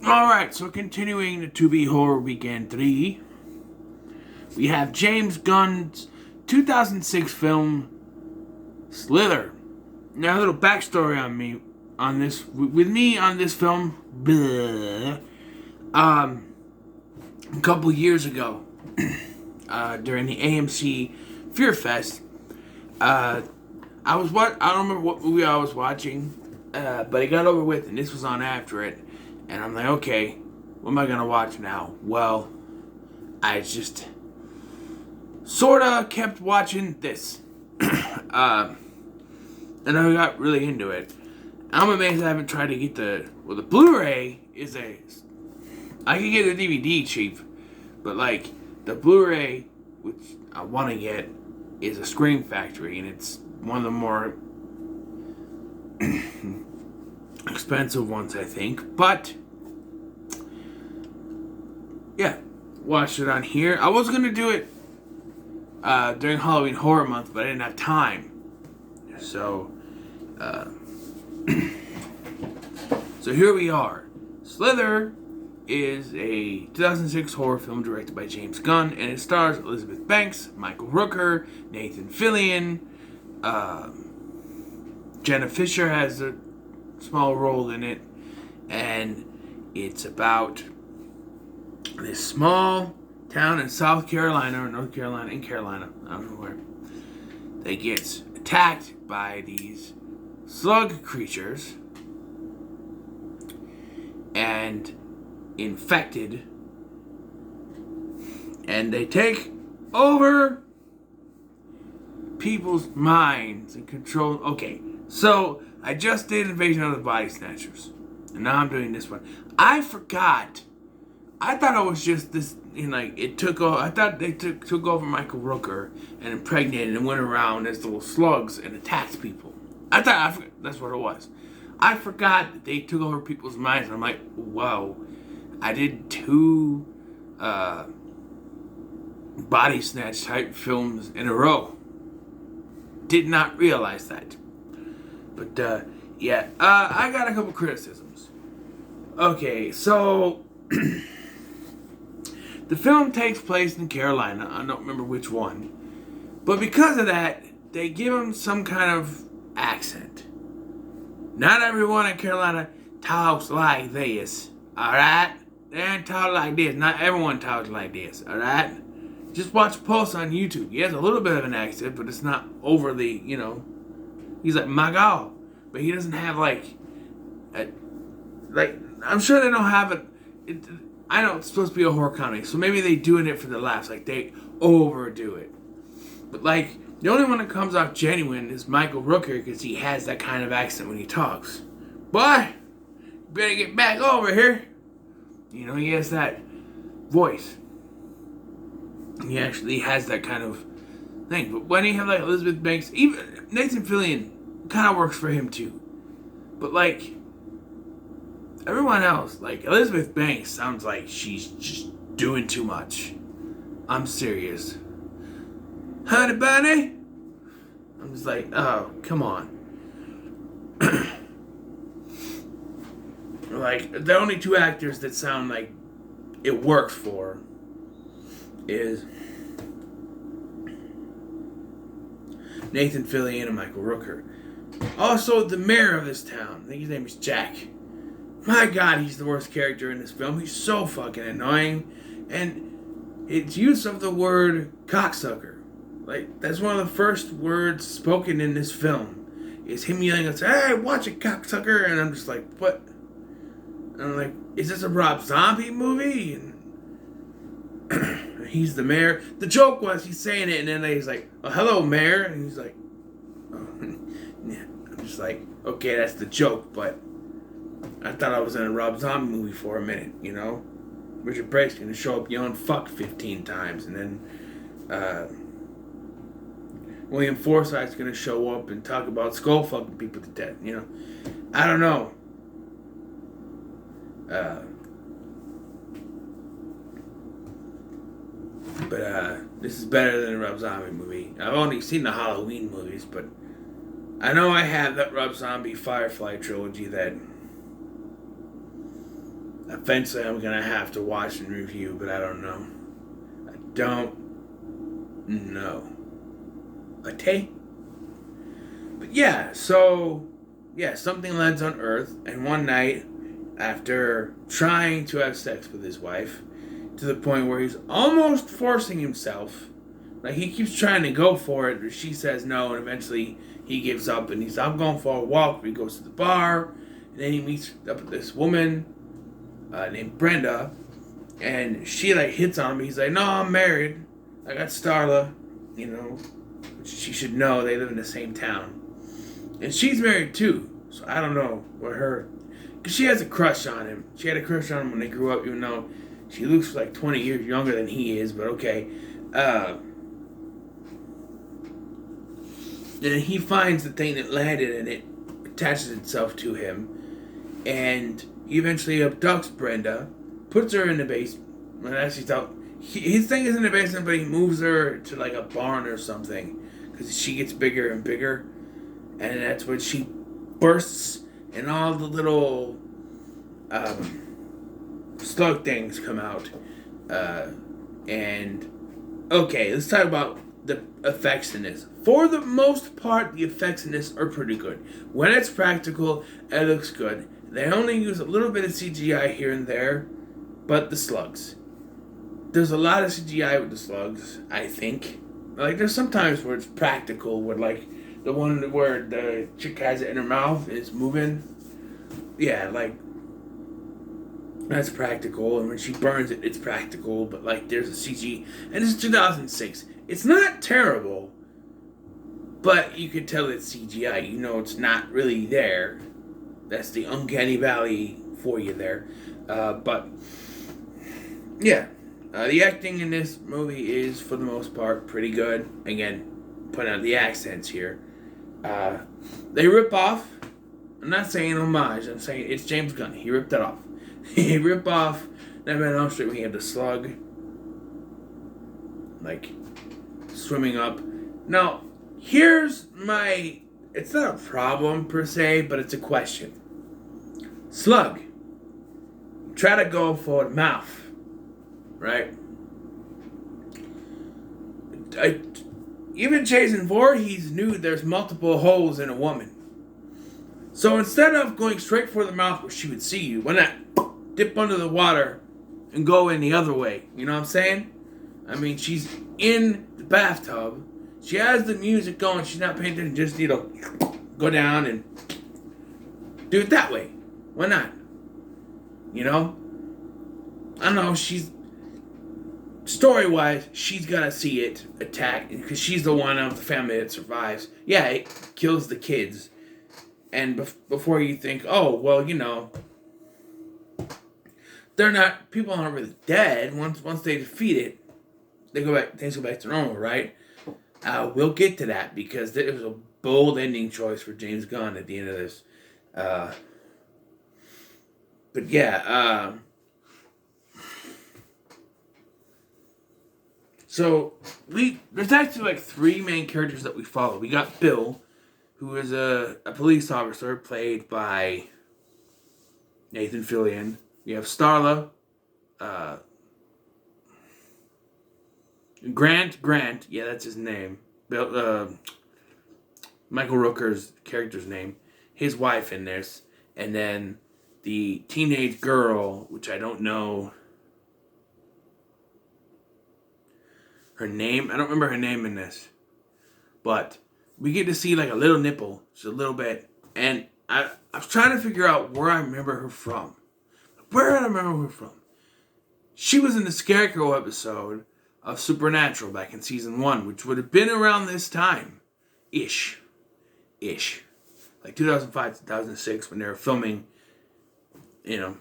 Alright, so continuing the Tubi Horror Weekend 3, we have James Gunn's 2006 film, Slither. Now, a little backstory on me, on this, with me on this film, a couple years ago, during the AMC Fear Fest, I don't remember what movie I was watching, but it got over with, and this was on after it. And I'm like, okay, what am I going to watch now? Well, I just sort of kept watching this. And I got really into it. I'm amazed I haven't tried to get the Blu-ray I can get the DVD cheap. But like, the Blu-ray, which I want to get, is a Scream Factory. And it's one of the more expensive ones, I think, but yeah, watched it on here. I was gonna do it during Halloween Horror Month, but I didn't have time. So, so here we are. Slither is a 2006 horror film directed by James Gunn, and it stars Elizabeth Banks, Michael Rooker, Nathan Fillion. Jenna Fisher has a small role in it, and it's about this small town in South Carolina or North Carolina, in Carolina, I don't know where, that gets attacked by these slug creatures and infected, and they take over people's minds and control. Okay, so I just did Invasion of the Body Snatchers, and now I'm doing this one. I forgot. I thought it was just this, it took over. I thought they took over Michael Rooker and impregnated and went around as little slugs and attacked people. I thought that's what it was. I forgot that they took over people's minds, and I'm like, whoa. I did 2 body snatch type films in a row. Did not realize that. But, yeah, I got a couple criticisms. Okay, so the film takes place in Carolina. I don't remember which one. But because of that, they give him some kind of accent. Not everyone in Carolina talks like this, alright? They don't talk like this. Not everyone talks like this, alright? Just watch Pulse on YouTube. He has a little bit of an accent, but it's not overly, He's like, my God. But he doesn't have, I'm sure they don't have it. I know it's supposed to be a horror comedy, so maybe they doing it for the laughs. Like, they overdo it. But, the only one that comes off genuine is Michael Rooker, because he has that kind of accent when he talks. Boy, you better get back over here. He has that voice. He actually has that kind of thing. But when you have, Elizabeth Banks, even Nathan Fillion kind of works for him, too. But, everyone else, Elizabeth Banks sounds like she's just doing too much. I'm serious. Honey bunny? I'm just like, oh, come on. The only 2 actors that sound like it works for is Nathan Fillion and Michael Rooker. Also, the mayor of this town, I think his name is Jack. My God, he's the worst character in this film. He's so fucking annoying. And its use of the word cocksucker. That's one of the first words spoken in this film. Is him yelling and saying, hey, watch it, cocksucker. And I'm just like, what? And I'm like, is this a Rob Zombie movie? And he's the mayor. The joke was he's saying it, and then he's like, oh, hello, mayor. And he's like, oh. Yeah. I'm just like, okay, that's the joke, but I thought I was in a Rob Zombie movie for a minute, Richard Brake's going to show up yelling fuck 15 times, and then William Forsythe's going to show up and talk about skull fucking people to death, I don't know. But this is better than a Rob Zombie movie. I've only seen the Halloween movies, but I know I have that Rob Zombie Firefly trilogy that eventually I'm gonna have to watch and review, but I don't know. I don't know. Okay? But yeah, so yeah, something lands on Earth, and one night, after trying to have sex with his wife, to the point where he's almost forcing himself, like he keeps trying to go for it, but she says no, and eventually he gives up, and he's I'm going for a walk. He goes to the bar, and then he meets up with this woman named Brenda, and she like hits on him. He's like, no, I'm married. I got Starla, you know. She should know they live in the same town. And she's married too, so I don't know what her... Because she has a crush on him. She had a crush on him when they grew up, even though she looks like 20 years younger than he is, but okay. Then he finds the thing that landed and it attaches itself to him. And he eventually abducts Brenda, puts her in the basement. Well, actually, his thing is in the basement, but he moves her to like a barn or something. Because she gets bigger and bigger. And that's when she bursts and all the little slug things come out. And okay, let's talk about the effects in this. For the most part, the effects in this are pretty good. When it's practical, it looks good. They only use a little bit of CGI here and there, but the slugs. There's a lot of CGI with the slugs, I think. Like, there's sometimes where it's practical, where, like, the one where the chick has it in her mouth is moving. Yeah, like, that's practical. And when she burns it, it's practical. But, like, there's a CG. And it's 2006. It's not terrible. But you can tell it's CGI. You know it's not really there. That's the uncanny valley for you there. But, yeah. The acting in this movie is, for the most part, pretty good. Again, putting out the accents here. They rip off. I'm not saying homage. I'm saying it's James Gunn. He ripped it off. He ripped off Nightmare on Elm Street when he had the slug, like, swimming up. Now, here's my... It's not a problem, per se, but it's a question. Slug. Try to go for the mouth. Right? Even Jason Voorhees knew there's multiple holes in a woman. So instead of going straight for the mouth where she would see you, why not dip under the water and go in the other way? You know what I'm saying? I mean, she's in the bathtub. She has the music going. She's not paying attention. Just, you know, go down and do it that way. Why not? You know? I don't know. She's... Story-wise, she's gonna see it attack because she's the one of the family that survives. Yeah, it kills the kids, and before you think, oh well, you know, they're not. People aren't really dead. Once they defeat it, they go back. Things go back to normal, right? We'll get to that because it was a bold ending choice for James Gunn at the end of this. But yeah. So, there's actually like three main characters that we follow. We got Bill, who is a police officer played by Nathan Fillion. We have Starla, Grant, yeah, that's his name. Bill, Michael Rooker's character's name. His wife in this. And then the teenage girl, which I don't know her name. I don't remember her name in this. But we get to see like a little nipple. Just a little bit. And I was trying to figure out where I remember her from. Where did I remember her from? She was in the Scarecrow episode of Supernatural back in season 1, which would have been around this time. Ish. Like 2005, 2006 when they were filming, you know.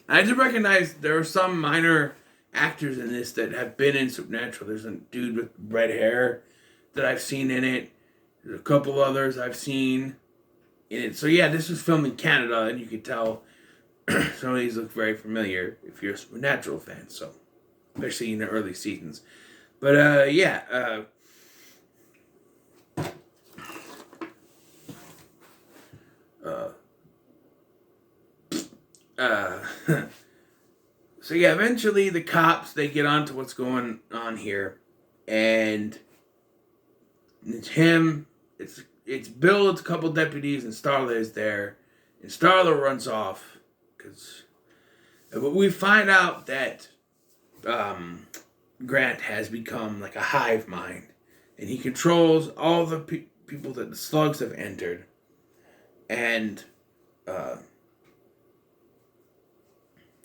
And I did recognize there are some minor actors in this that have been in Supernatural. There's a dude with red hair that I've seen in it. There's a couple others I've seen in it. So yeah, this was filmed in Canada, and you could tell some of these look very familiar if you're a Supernatural fan. So, especially in the early seasons. But yeah. uh, so yeah, eventually the cops, they get onto what's going on here, and it's him, it's Bill, it's a couple deputies, and Starla is there, and Starla runs off, because we find out that Grant has become like a hive mind, and he controls all the people that the slugs have entered, and uh,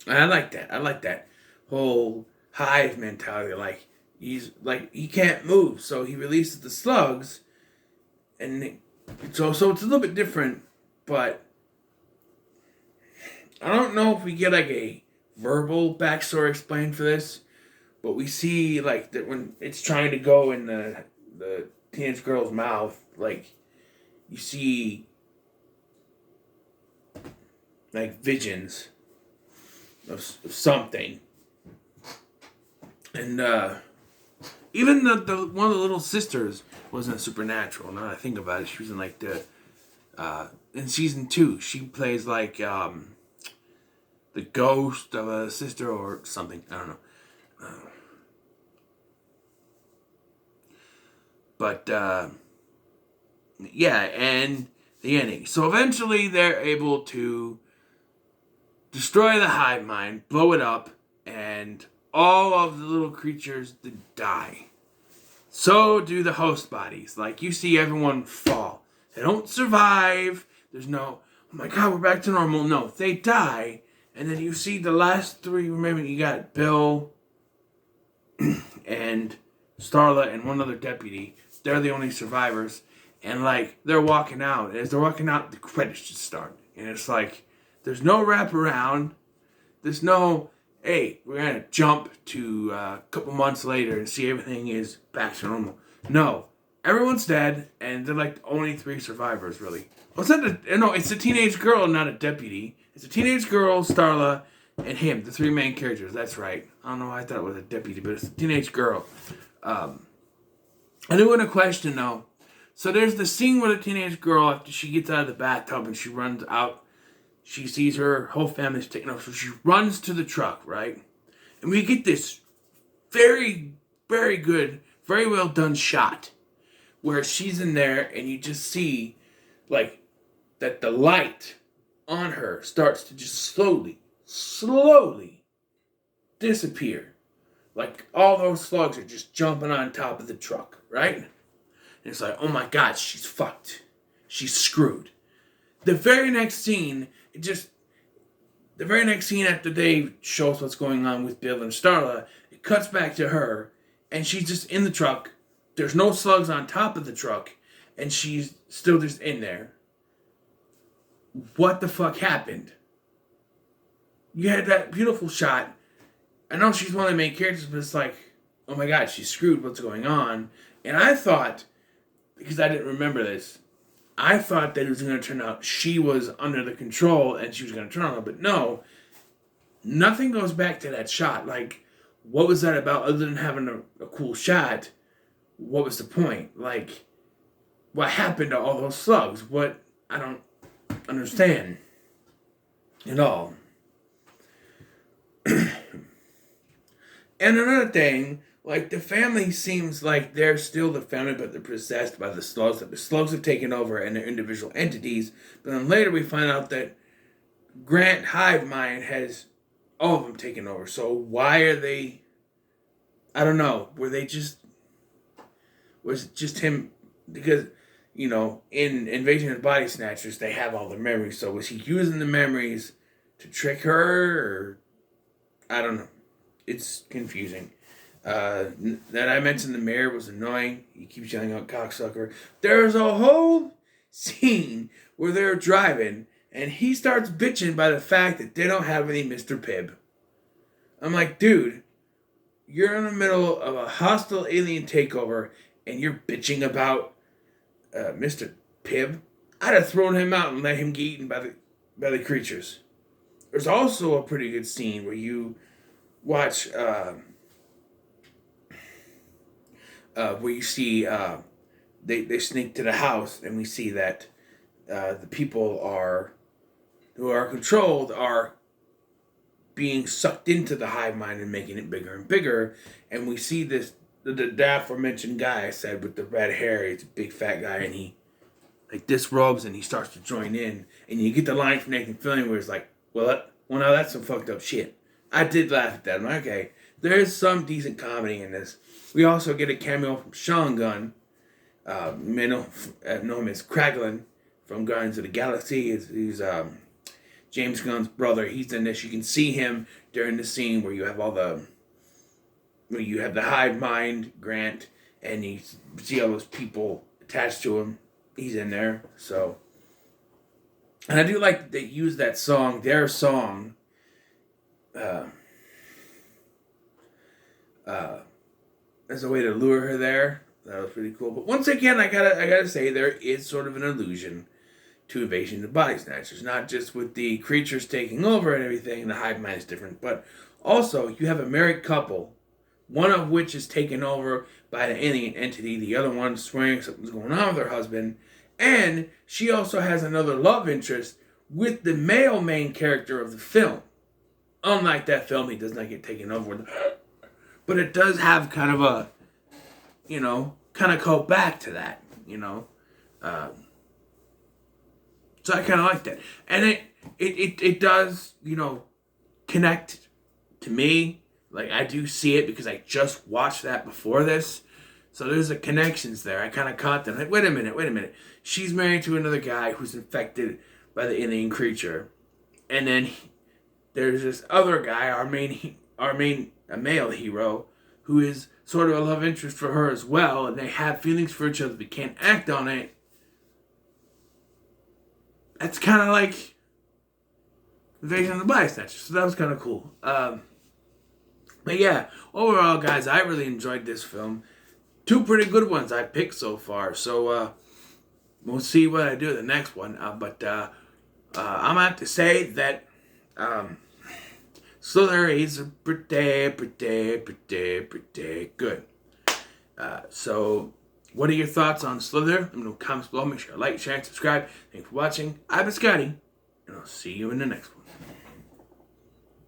I like that. I like that whole hive mentality. Like he can't move, so he releases the slugs, and so it's a little bit different. But I don't know if we get like a verbal backstory explained for this. But we see like that when it's trying to go in the teenage girl's mouth, like you see like visions of something, and even the one of the little sisters wasn't supernatural. Now that I think about it, she was in like the in season 2. She plays like the ghost of a sister or something. I don't know. But yeah, and the ending. So eventually they're able to destroy the hive mind, blow it up, and all of the little creatures die. So do the host bodies. Like you see everyone fall. They don't survive. There's no, oh my god, we're back to normal. No, they die. And then you see the last 3 remaining. You got Bill and Starla and one other deputy. They're the only survivors. And like they're walking out. As they're walking out, the credits just start. And it's like there's no wraparound. There's no, hey, we're gonna jump to a couple months later and see everything is back to normal. No. Everyone's dead, and they're like only 3 survivors, really. Oh, it's a teenage girl, not a deputy. It's a teenage girl, Starla, and him, the 3 main characters. That's right. I don't know why I thought it was a deputy, but it's a teenage girl. I do want to question, though. So there's the scene where the teenage girl, after she gets out of the bathtub and she runs out, she sees her whole family's taken over, so she runs to the truck, right? And we get this very, very good, very well done shot where she's in there and you just see, like, that the light on her starts to just slowly disappear. Like, all those slugs are just jumping on top of the truck, right? And it's like, oh my god, she's fucked. She's screwed. The very next scene after they show us what's going on with Bill and Starla, it cuts back to her, and she's just in the truck. There's no slugs on top of the truck, and she's still just in there. What the fuck happened? You had that beautiful shot. I know she's one of the main characters, but it's like, oh my god, she's screwed. What's going on? And I thought, because I didn't remember this, I thought that it was going to turn out she was under the control and she was going to turn on her. But no, nothing goes back to that shot. Like, what was that about other than having a cool shot? What was the point? Like, what happened to all those slugs? What? I don't understand at all. And another thing, like, the family seems like they're still the family, but they're possessed by the slugs. That the slugs have taken over and they're individual entities. But then later we find out that Grant Hive Mind has all of them taken over. So why are they... I don't know. Was it just him? Because, you know, in Invasion of the Body Snatchers, they have all the memories. So was he using the memories to trick her? Or... I don't know. It's confusing. That I mentioned the mayor was annoying. He keeps yelling out cocksucker. There's a whole scene where they're driving and he starts bitching by the fact that they don't have any Mr. Pibb. I'm like, dude, you're in the middle of a hostile alien takeover and you're bitching about Mr. Pibb. I'd have thrown him out and let him get eaten by the creatures. There's also a pretty good scene where you watch where you see they sneak to the house and we see that the people who are controlled are being sucked into the hive mind and making it bigger and bigger. And we see this, the aforementioned guy I said with the red hair, he's a big fat guy, and he like disrobes and he starts to join in. And you get the line from Nathan Fillion where it's like, well, now that's some fucked up shit. I did laugh at that. I'm like, okay, there is some decent comedy in this. We also get a cameo from Sean Gunn. Know him as Kraglin from Guardians of the Galaxy. He's James Gunn's brother. He's in this. You can see him during the scene where you have the hive mind, Grant, and you see all those people attached to him. He's in there. So, and I do like that they use that song, their song, as a way to lure her there. That was pretty cool. But once again, I gotta say, there is sort of an allusion to Invasion of the Body Snatchers. Not just with the creatures taking over and everything, the hive mind is different, but also you have a married couple, one of which is taken over by the alien entity, the other one swearing something's going on with her husband, and she also has another love interest with the male main character of the film. Unlike that film, he does not get taken over with her. But it does have kind of a, kind of go back to that, So I kind of like that. And it does, connect to me. Like, I do see it because I just watched that before this. So there's a connections there. I kind of caught them. Like, wait a minute. She's married to another guy who's infected by the alien creature. And then there's this other guy, a male hero, who is sort of a love interest for her as well. And they have feelings for each other, but can't act on it. That's kind of like Invasion of the Body Snatchers. So that was kind of cool. But yeah, overall, guys, I really enjoyed this film. 2 pretty good ones I picked so far. So we'll see what I do in the next one. But I'm going to have to say that Slither is pretty good. So what are your thoughts on Slither? Let me know in the comments below. Make sure to like, share, and subscribe. Thanks for watching. I've been Scotty, and I'll see you in the next one.